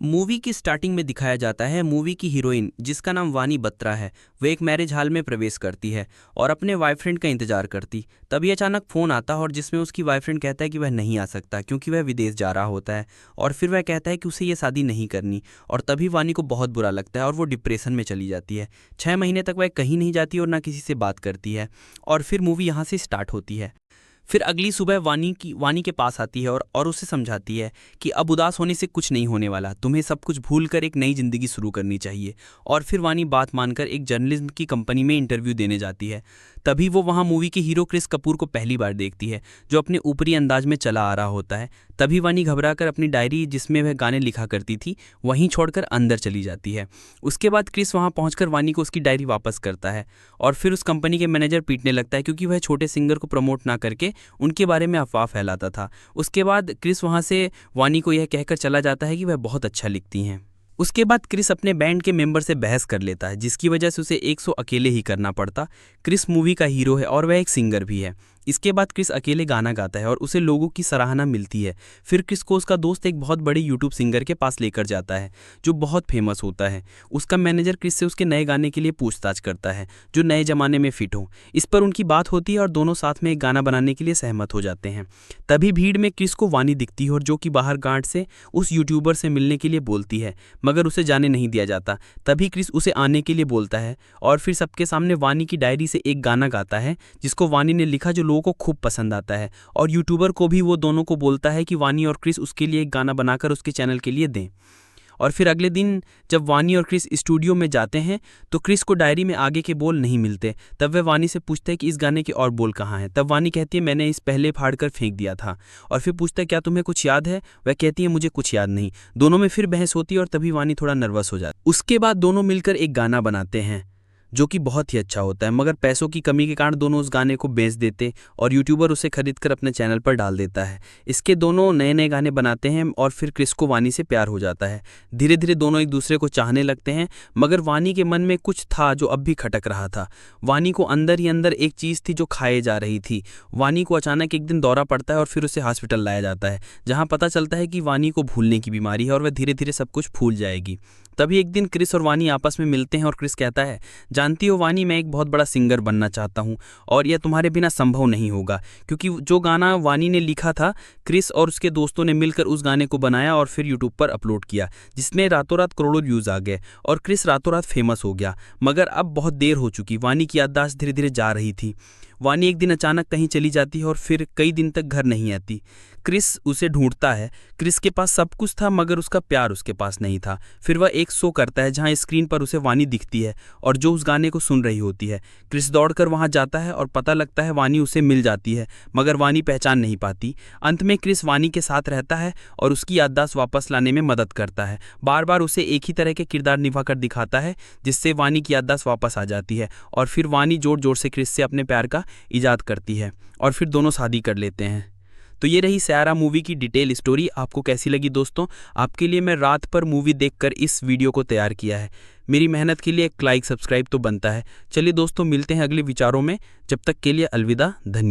Movie की starting में दिखाया जाता है मूवी की हीरोइन जिसका नाम वानी बत्रा है। वो एक मैरिज हॉल में प्रवेश करती है और अपने बॉयफ्रेंड का इंतजार करती। तभी अचानक फ़ोन आता है और जिसमें उसकी बॉयफ्रेंड कहता है कि वह नहीं आ सकता क्योंकि वह विदेश जा रहा होता है। और फिर वह कहता है कि उसे ये शादी नहीं करनी। और तभी वानी को बहुत बुरा लगता है और वो डिप्रेशन में चली जाती है। 6 महीने तक वह कहीं नहीं जाती और ना किसी से बात करती है। और फिर मूवी यहाँ से स्टार्ट होती है। फिर अगली सुबह वानी के पास आती है और उसे समझाती है कि अब उदास होने से कुछ नहीं होने वाला, तुम्हें सब कुछ भूलकर एक नई ज़िंदगी शुरू करनी चाहिए। और फिर वानी बात मानकर एक जर्नलिज्म की कंपनी में इंटरव्यू देने जाती है। तभी वो वहाँ मूवी के हीरो क्रिस कपूर को पहली बार देखती है, जो अपने ऊपरी अंदाज में चला आ रहा होता है। तभी वानी घबराकर अपनी डायरी जिसमें वह गाने लिखा करती थी वहीं छोड़कर अंदर चली जाती है। उसके बाद क्रिस वहाँ पहुँचकर वानी को उसकी डायरी वापस करता है और फिर उस कंपनी के मैनेजर पीटने लगता है क्योंकि वह छोटे सिंगर को प्रमोट ना करके उनके बारे में अफवाह फैलाता था। उसके बाद क्रिस वहाँ से वानी को यह कहकर चला जाता है कि वह बहुत अच्छा लिखती हैं। उसके बाद क्रिस अपने बैंड के मेंबर से बहस कर लेता है जिसकी वजह से उसे 100 अकेले ही करना पड़ता। क्रिस मूवी का हीरो है और वह एक सिंगर भी है। इसके बाद क्रिस अकेले गाना गाता है और उसे लोगों की सराहना मिलती है। फिर क्रिस को उसका दोस्त एक बहुत बड़े यूट्यूब सिंगर के पास लेकर जाता है जो बहुत फेमस होता है। उसका मैनेजर क्रिस से उसके नए गाने के लिए पूछताछ करता है जो नए ज़माने में फिट हो। इस पर उनकी बात होती है और दोनों साथ में एक गाना बनाने के लिए सहमत हो जाते हैं। तभी भीड़ में क्रिस को वानी दिखती है और जो कि बाहर गार्ड से उस यूट्यूबर से मिलने के लिए बोलती है, मगर उसे जाने नहीं दिया जाता। तभी क्रिस उसे आने के लिए बोलता है और फिर सबके सामने वानी की डायरी से एक गाना गाता है जिसको वानी ने लिखा, जो लोगों को खूब पसंद आता है। और यूट्यूबर को भी वो दोनों को बोलता है कि वानी और क्रिस उसके लिए एक गाना बनाकर उसके चैनल के लिए दें। और फिर अगले दिन जब वानी और क्रिस स्टूडियो में जाते हैं तो क्रिस को डायरी में आगे के बोल नहीं मिलते। तब वह वानी से पूछता है कि इस गाने के और बोल कहाँ हैं। तब वानी कहती है मैंने इस पहले फाड़ कर फेंक दिया था। और फिर पूछता है क्या तुम्हें कुछ याद है। वह कहती है मुझे कुछ याद नहीं। दोनों में फिर बहस होती है और तभी वानी थोड़ा नर्वस हो जाती है। उसके बाद दोनों मिलकर एक गाना बनाते हैं जो कि बहुत ही अच्छा होता है, मगर पैसों की कमी के कारण दोनों उस गाने को बेच देते और यूट्यूबर उसे खरीदकर अपने चैनल पर डाल देता है। इसके दोनों नए नए गाने बनाते हैं और फिर क्रिस को वानी से प्यार हो जाता है। धीरे धीरे दोनों एक दूसरे को चाहने लगते हैं, मगर वानी के मन में कुछ था जो अब भी खटक रहा था। वानी को अंदर ही अंदर एक चीज़ थी जो खाए जा रही थी। वानी को अचानक एक दिन दौरा पड़ता है और फिर उसे हॉस्पिटल लाया जाता है, जहाँ पता चलता है कि वानी को भूलने की बीमारी है और वह धीरे धीरे सब कुछ भूल जाएगी। तभी एक दिन क्रिस और वानी आपस में मिलते हैं और क्रिस कहता है जानती हो वानी, मैं एक बहुत बड़ा सिंगर बनना चाहता हूँ और यह तुम्हारे बिना संभव नहीं होगा। क्योंकि जो गाना वानी ने लिखा था, क्रिस और उसके दोस्तों ने मिलकर उस गाने को बनाया और फिर यूट्यूब पर अपलोड किया, जिसमें रातों रात करोड़ों व्यूज़ आ गए और क्रिस रातों रात फेमस हो गया। मगर अब बहुत देर हो चुकी, वानी की याददाश्त धीरे धीरे जा रही थी। वानी एक दिन अचानक कहीं चली जाती है और फिर कई दिन तक घर नहीं आती। क्रिस उसे ढूंढता है। क्रिस के पास सब कुछ था मगर उसका प्यार उसके पास नहीं था। फिर वह एक शो करता है जहां स्क्रीन पर उसे वानी दिखती है और जो उस गाने को सुन रही होती है। क्रिस दौड़कर वहां जाता है और पता लगता है वानी उसे मिल जाती है, मगर वानी पहचान नहीं पाती। अंत में क्रिस वानी के साथ रहता है और उसकी याददाश्त वापस लाने में मदद करता है। बार बार उसे एक ही तरह के किरदार निभाकर दिखाता है जिससे वानी की याददाश्त वापस आ जाती है और फिर वानी जोर जोर से क्रिस से अपने प्यार का इजाद करती है और फिर दोनों शादी कर लेते हैं। तो ये रही सयारा मूवी की डिटेल स्टोरी। आपको कैसी लगी दोस्तों? आपके लिए मैं रात पर मूवी देखकर इस वीडियो को तैयार किया है। मेरी मेहनत के लिए एक लाइक सब्सक्राइब तो बनता है। चलिए दोस्तों, मिलते हैं अगले विचारों में। जब तक के लिए अलविदा, धन्यवाद।